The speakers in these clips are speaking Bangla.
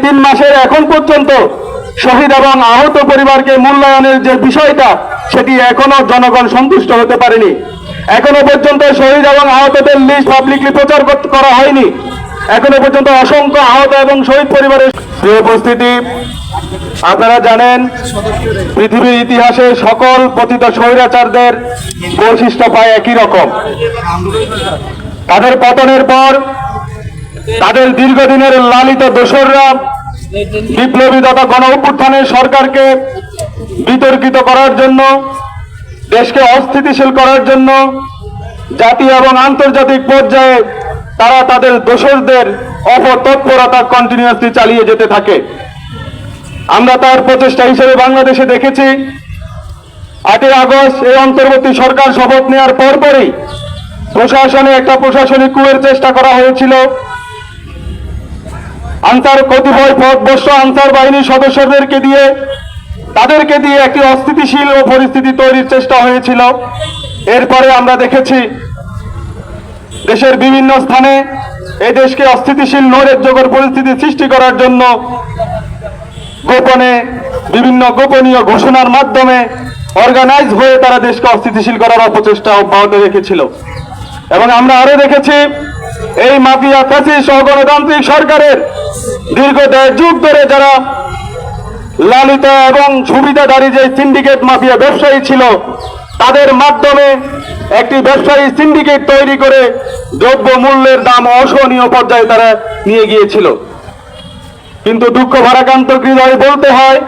3 মাসের এখন পর্যন্ত শহীদ এবং আহত পরিবারকে মূল্যায়নের যে বিষয়টা সেটি এখনো জনগণ সন্তুষ্ট হতে পারেনি। এখনো পর্যন্ত শহীদ এবং আহতদের লিস্ট পাবলিকলি প্রচার করা হয়নি। এখনো পর্যন্ত অসংখ্য আহত এবং শহীদ পরিবারের উপস্থিতি, আপনারা জানেন পৃথিবীর ইতিহাসে সকল পতিত স্বৈরাচারদের বৈশিষ্ট্য প্রায় একই রকম। তাদের পতনের পর তাদের দীর্ঘদিনের লালিত দোসররা বিপ্লবী তথা গণ অভ্যুত্থানের সরকারকে বিতর্কিত করার জন্য, দেশকে অস্থিতিশীল করার জন্য জাতীয় এবং আন্তর্জাতিক পর্যায়ে তারা তাদের দোসরদের অপতৎপরতা কন্টিনিউয়াসলি চালিয়ে যেতে থাকে। আমরা তার প্রচেষ্টা হিসেবে বাংলাদেশে দেখেছি 8ই আগস্ট এই অন্তর্বর্তী সরকার শপথ নেওয়ার পরপরই প্রশাসনে একটা প্রশাসনিক কুয়ের চেষ্টা করা হয়েছিল। কতিপয় পথভ্রষ্ট আনসার বাহিনীর সদস্যদেরকে দিয়ে তাদেরকে দিয়ে একটি অস্থিতিশীল ও পরিস্থিতি তৈরির চেষ্টা হয়েছিল। এরপরে আমরা দেখেছি দেশের বিভিন্ন স্থানে এই দেশকে অস্থিতিশীল নৈরাজ্যকর পরিস্থিতি সৃষ্টি করার জন্য গোপনে বিভিন্ন গোপনীয় ঘোষণার মাধ্যমে অর্গানাইজ হয়ে তারা দেশকে অস্থিতিশীল করার অপচেষ্টা অব্যাহত রেখেছিল। এবং আমরা আরো দেখেছি এই মাফিয়া ফ্যাসিস্ট সহ গণতান্ত্রিক সরকারের দীর্ঘ 1.5 যুগ ধরে যারা লালিত এবং সুবিধাধারী যে সিন্ডিকেট মাফিয়া ব্যবসায়ী ছিল, তাদের মাধ্যমে একটি ব্যবসায়ী সিন্ডিকেট তৈরি করে দ্রব্য মূল্যের দাম অসহনীয় পর্যায়ে তারা নিয়ে গিয়েছিল। কিন্তু দুঃখ ভারাক্রান্ত হৃদয়ে বলতে হয়,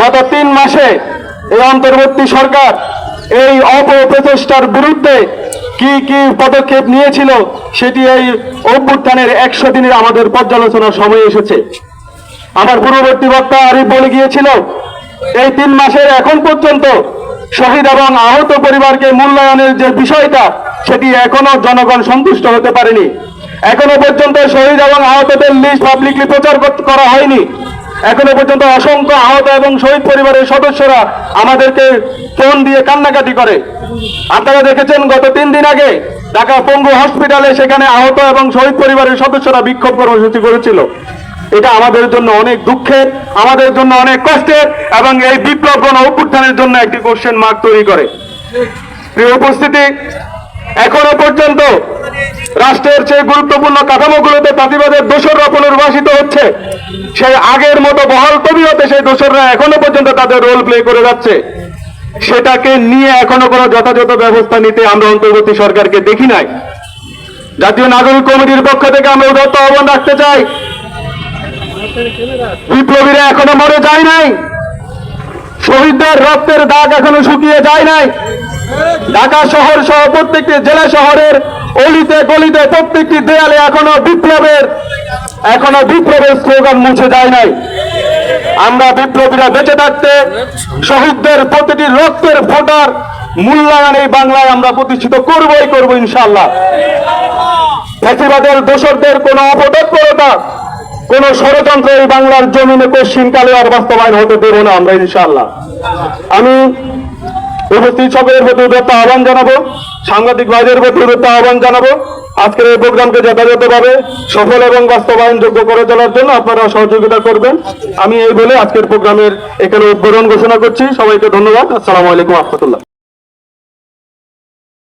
গত 3 মাসে এই অন্তর্বর্তী সরকার এই অপপ্রচেষ্টার বিরুদ্ধে কি কি পদক্ষেপ নিয়েছিল সেটি এই অভ্যুত্থানের 100 দিনের আমাদের পর্যালোচনার সময় এসেছে। আমার পূর্ববর্তী বক্তা আরিফ বলে গিয়েছিল, এই 3 মাসের এখন পর্যন্ত শহীদ এবং আহত পরিবারকে মূল্যায়নের যে বিষয়টা সেটি এখনো জনগণ সন্তুষ্ট হতে পারেনি। এখনো পর্যন্ত শহীদ এবং আহতদের লিস্ট পাবলিকলি প্রচার করা হয়নি। এখনো পর্যন্ত অসংখ্য আহত এবং শহীদ পরিবারের সদস্যরা আমাদেরকে ফোন দিয়ে কান্নাকাটি করে। আপনারা দেখেছেন গত 3 দিন আগে ঢাকা পঙ্গু হসপিটালে সেখানে আহত এবং শহীদ পরিবারের সদস্যরা বিক্ষোভ কর্মসূচি করেছিল। এটা আমাদের জন্য অনেক দুঃখের, আমাদের জন্য অনেক কষ্টের এবং এই বিপ্লব গণ অভ্যুত্থানের জন্য একটি কোশ্চেন মার্ক তৈরি করে। প্রিয় উপস্থিতি, এখনো পর্যন্ত রাষ্ট্রের সেই গুরুত্বপূর্ণ কাঠামোগুলোতে ফাঁসিবাদের দোসররা পুনর্বাসিত হচ্ছে। সেই আগের মতো বহাল তবিয়তে সেই দোসররা এখনো পর্যন্ত তাদের রোল প্লে করে যাচ্ছে। সেটাকে নিয়ে এখনো কোনো যথাযথ ব্যবস্থা নিতে আমরা অন্তর্বর্তী সরকারকে দেখি নাই। জাতীয় নাগরিক কমিটির পক্ষ থেকে আমরা উদাত্ত আহ্বান রাখতে চাই, বিপ্লবীরা এখনো মরে যায় নাই, শহীদদের রক্তের দাগ এখনো শুকিয়ে যায় নাই। ঢাকা শহর সহ প্রত্যেকটি জেলা শহরের অলিতে গলিতে প্রত্যেকটি দেয়ালে এখনো বিপ্লবের স্লোগান মুছে যায় নাই। আমরা বিপ্লবীরা বেঁচে থাকতে শহীদদের প্রতিটি রক্তের ফোঁটার মূল্যায়ন এই বাংলায় আমরা প্রতিষ্ঠিত করবই করব ইনশাআল্লাহ। ফ্যাসিবাদের দোসরদের কোনো অপতৎপরতা, কোন ষড়যন্ত্র এই বাংলার জমিনে কোশ্চিনকালে আর বাস্তবায়ন হতে দেব না আমরা ইনশাআল্লাহ। আমি উপস্থিত সকলের প্রতি উদাত্ত আহ্বান জানাবো, সাংবাদিক ভাইদের প্রতি উদাত্ত আহ্বান জানাবো, আজকের এই প্রোগ্রামকে যথাযথভাবে সফল এবং বাস্তবায়নযোগ্য করে তোলার জন্য আপনারা সহযোগিতা করবেন। আমি এই বলে আজকের প্রোগ্রামের এখানে উদ্বোধন ঘোষণা করছি। সবাইকে ধন্যবাদ। আসসালামু আলাইকুম ওয়া রাহমাতুল্লাহ।